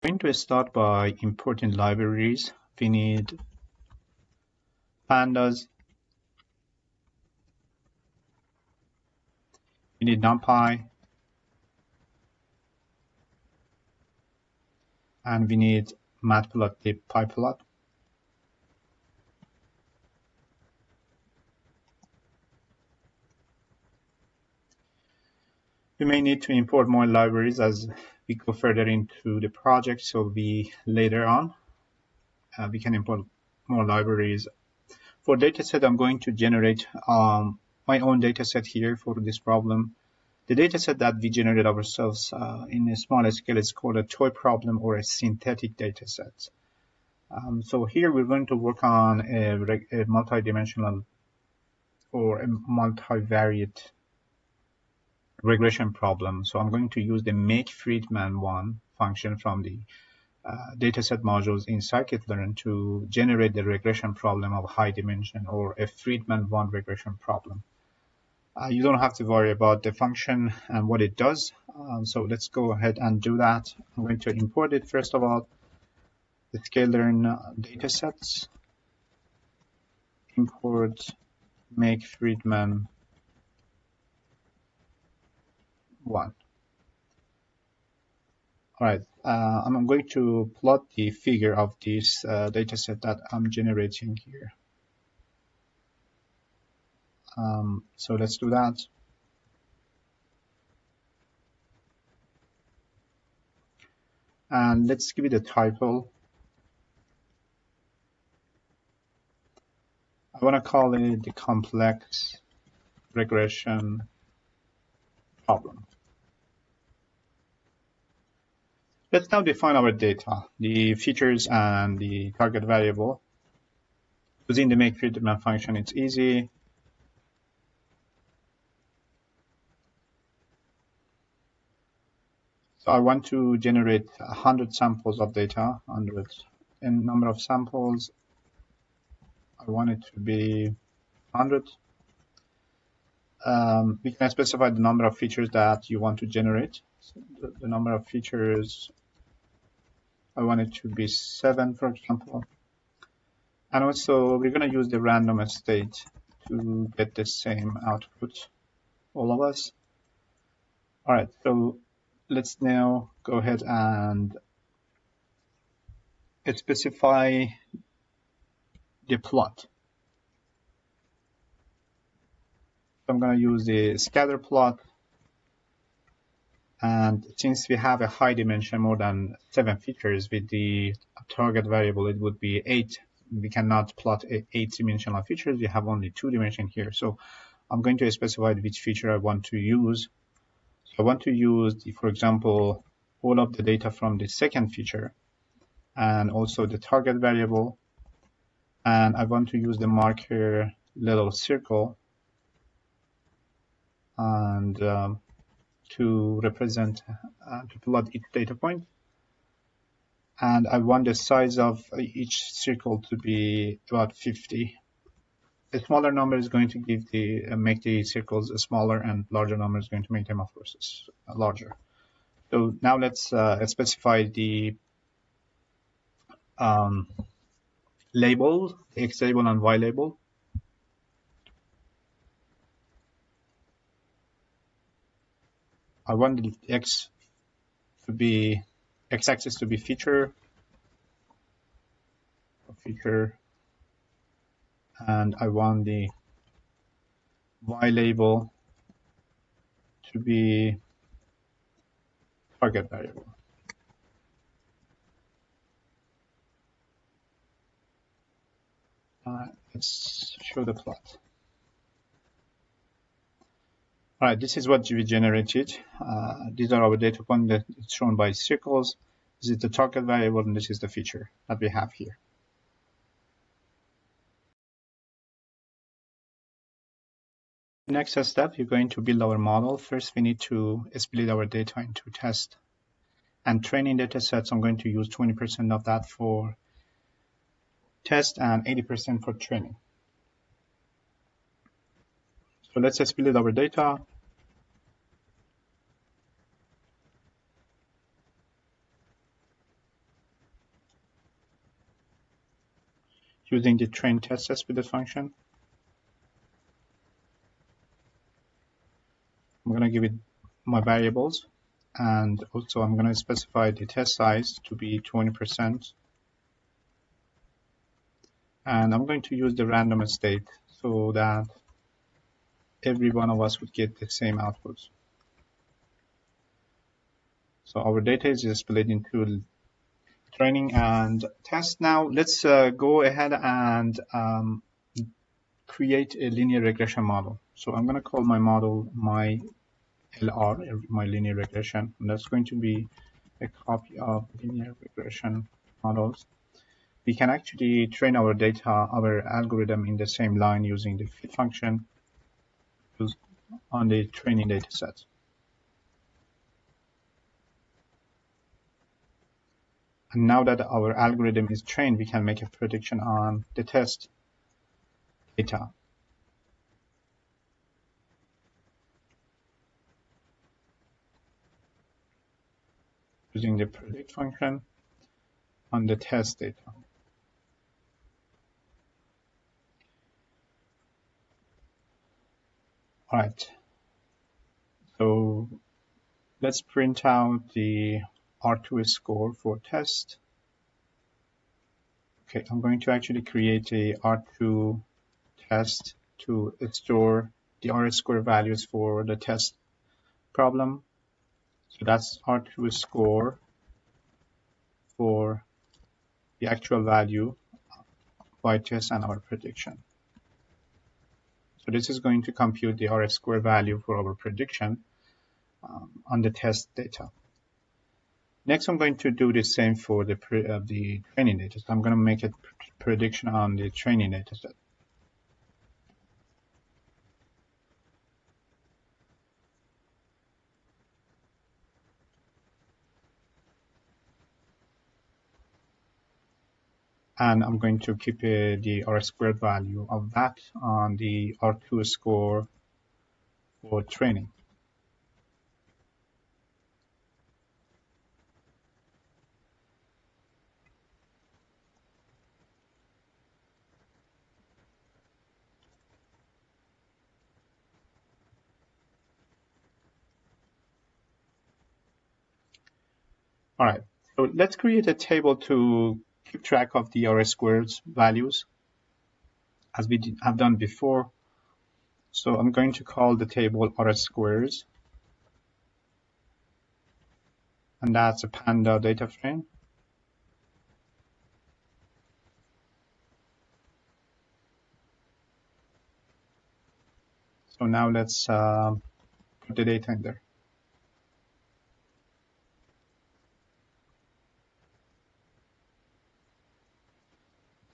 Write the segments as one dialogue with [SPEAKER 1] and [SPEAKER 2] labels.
[SPEAKER 1] Going to start by importing libraries. We need pandas, we need NumPy, and we need matplotlib/pyplot. We may need to import more libraries as we go further into the project, so later on we can import more libraries. For dataset, I'm going to generate my own dataset here for this problem. The dataset that we generated ourselves in a small scale is called a toy problem or a synthetic dataset. So here we're going to work on a multidimensional or a multivariate regression problem. So I'm going to use the make-Friedman1 function from the dataset modules in scikit-learn to generate the regression problem of high dimension or a Friedman1 regression problem. You don't have to worry about the function and what it does. So let's go ahead and do that. I'm going to import it first of all. The scikit-learn datasets. Import make-Friedman1. All right, I'm going to plot the figure of this dataset that I'm generating here. So let's do that. And let's give it a title. I want to call it the complex regression problem. Let's now define our data, the features and the target variable. Using the make-Friedman function, it's easy. So I want to generate 100 samples of data, 100. In number of samples, I want it to be 100. We can specify the number of features that you want to generate. So the number of features, I want it to be 7, for example. And also, we're going to use the random state to get the same output, all of us. All right, so let's now go ahead and specify the plot. So I'm going to use the scatter plot. And since we have a high dimension, more than 7 features with the target variable, it would be 8. We cannot plot 8-dimensional features. We have only 2 dimensions here. So I'm going to specify which feature I want to use. So I want to use, for example, all of the data from the second feature and also the target variable. And I want to use the marker little circle and to represent, to plot each data point. And I want the size of each circle to be about 50. A smaller number is going to give make the circles smaller, and larger number is going to make them, of course, larger. So now let's specify the label, X label and Y label. I want the X-axis to be feature, and I want the Y label to be target variable. Let's show the plot. All right, this is what we generated. These are our data points that it's shown by circles. This is the target variable, and this is the feature that we have here. Next step, you're going to build our model. First, we need to split our data into test and training data sets. I'm going to use 20% of that for test and 80% for training. So let's split our data. using the train test with the function. I'm going to give it my variables, and also I'm going to specify the test size to be 20%. And I'm going to use the random state so that every one of us would get the same outputs. So our data is split into training and test. Now let's go ahead and create a linear regression model. So I'm going to call my model my LR, my linear regression, and that's going to be a copy of linear regression models. We can actually train our data, our algorithm in the same line using the fit function on the training data set. And now that our algorithm is trained, we can make a prediction on the test data. Using the predict function on the test data. All right. So let's print out the R2 score for test. Okay, I'm going to actually create a R2 test to store the R score values for the test problem. So that's R2 score for the actual value by test and our prediction. So this is going to compute the R square value for our prediction on the test data. Next, I'm going to do the same for the training data. So I'm going to make a prediction on the training data set. And I'm going to keep the R squared value of that on the R2 score for training. All right, so let's create a table to keep track of the R squared values as we have done before. So I'm going to call the table R squares, and that's a Panda data frame. So now let's put the data in there.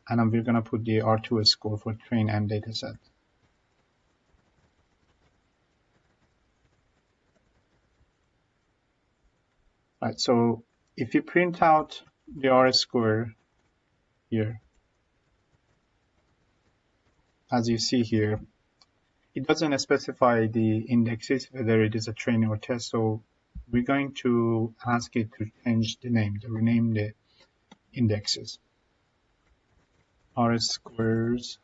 [SPEAKER 1] And we're going to put the R2 score for train and data set. Right, so if you print out the R square here, as you see here, it doesn't specify the indexes, whether it is a training or test. So we're going to ask it to change the name, to rename the indexes. R squares,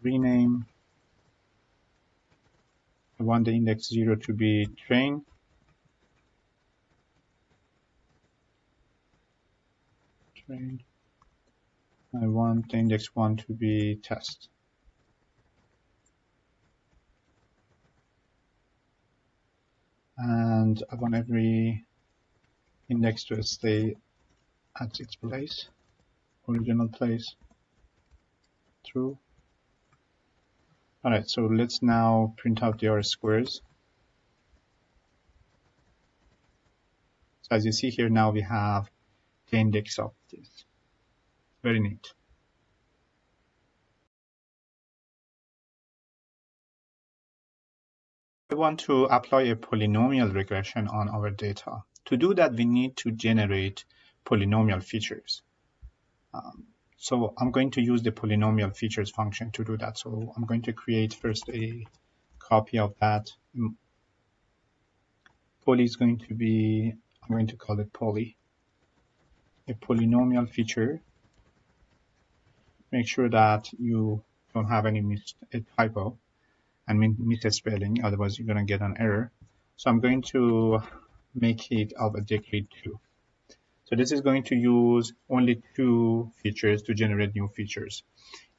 [SPEAKER 1] rename. I want the index 0 to be train. I want the index 1 to be test. And I want every index to stay at its place, original place, true. All right, so let's now print out the R squares. So as you see here, now we have the index of this. Very neat. We want to apply a polynomial regression on our data. To do that, we need to generate polynomial features. So I'm going to use the polynomial features function to do that. So I'm going to create first a copy of that. Poly is going to be, I'm going to call it poly, a polynomial feature. make sure that you don't have any typo and misspelling, otherwise you're going to get an error. So I'm going to make it of a degree 2. So this is going to use only 2 features to generate new features.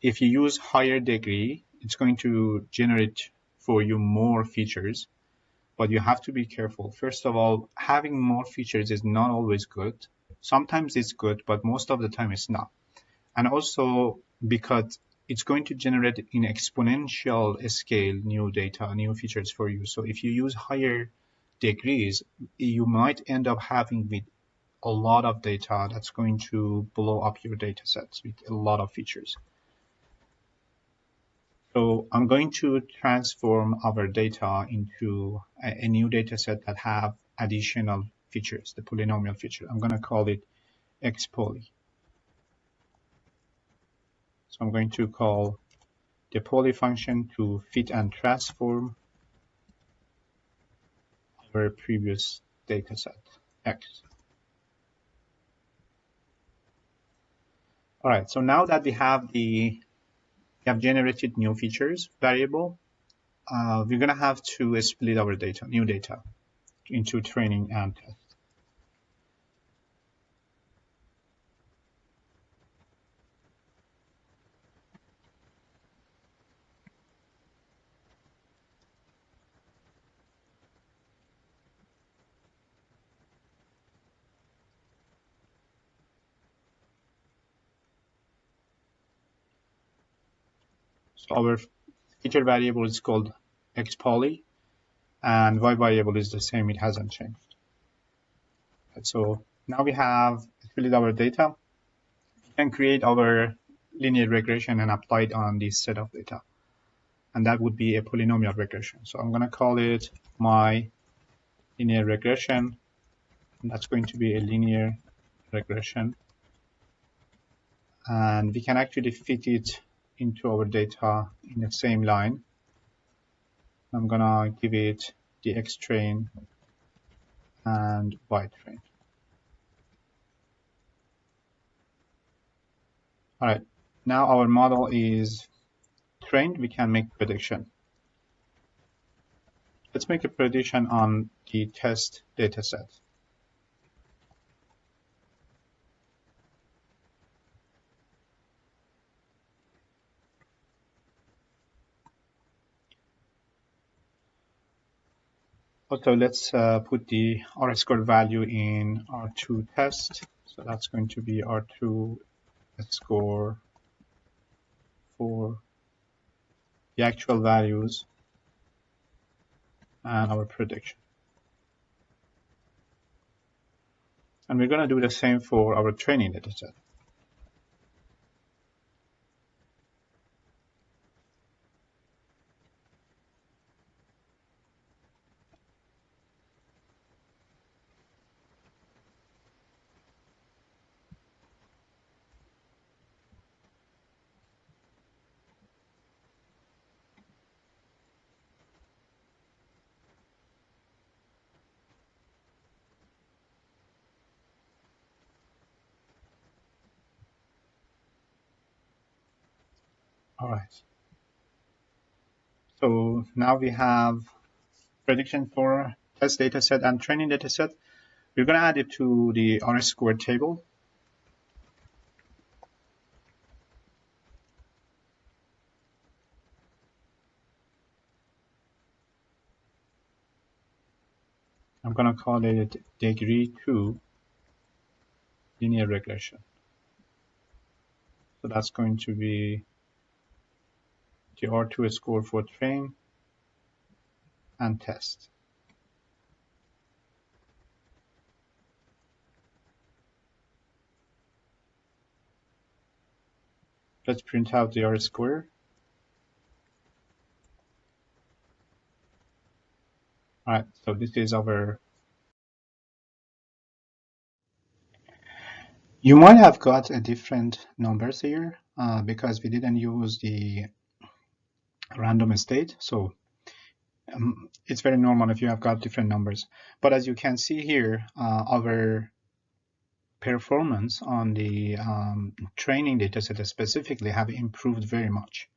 [SPEAKER 1] If you use higher degree, it's going to generate for you more features, but you have to be careful. First of all, having more features is not always good. Sometimes it's good, but most of the time it's not. And also because it's going to generate in exponential scale new data, new features for you. So if you use higher degrees, you might end up having with a lot of data that's going to blow up your data sets with a lot of features. So I'm going to transform our data into a new data set that have additional features, the polynomial feature. I'm going to call it xpoly. So I'm going to call the poly function to fit and transform our previous data set, x. All right, so now that we have generated new features variable, we're going to have to split our data, new data, into training and test. So our feature variable is called xpoly, and y variable is the same, it hasn't changed. So now we have split our data. We can create our linear regression and apply it on this set of data. And that would be a polynomial regression. So I'm going to call it my linear regression. And that's going to be a linear regression. And we can actually fit it into our data in the same line. I'm going to give it the X train and Y train. All right, now our model is trained. We can make prediction. Let's make a prediction on the test data set. Also, let's put the R-square value in R2 test. So that's going to be R2 score for the actual values and our prediction. And we're going to do the same for our training data set. All right. So now we have prediction for test data set and training data set. We're going to add it to the R-square table. I'm going to call it degree 2 linear regression. So that's going to be the R2 score for train and test. Let's print out the R-square. All right, so this is our. You might have got a different numbers here because we didn't use the random state. So it's very normal if you have got different numbers. But as you can see here, our performance on the training dataset specifically have improved very much.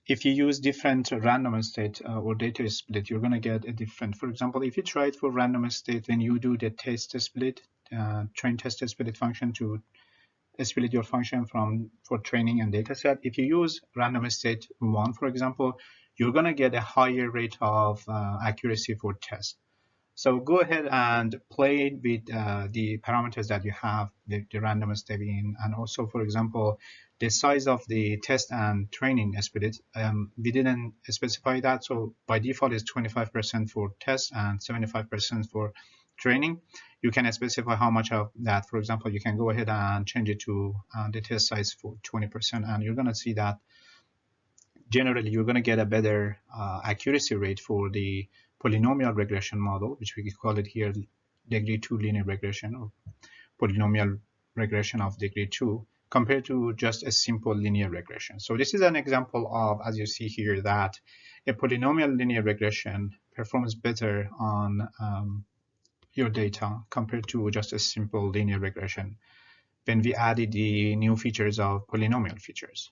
[SPEAKER 1] If you use different random state or data split, you're going to get a different. For example, if you try it for random state, when you do the test split, train test split function to split your function for training and dataset, if you use random state 1, for example, you're going to get a higher rate of accuracy for test. So go ahead and play with the parameters that you have, the random state in, and also, for example, the size of the test and training split. We didn't specify that, so by default is 25% for test and 75% for training. You can specify how much of that. For example, you can go ahead and change it to the test size for 20%, and you're going to see that generally you're going to get a better accuracy rate for the polynomial regression model, which we call it here degree 2 linear regression or polynomial regression of degree 2, compared to just a simple linear regression. So this is an example of, as you see here, that a polynomial linear regression performs better on your data compared to just a simple linear regression when we added the new features of polynomial features.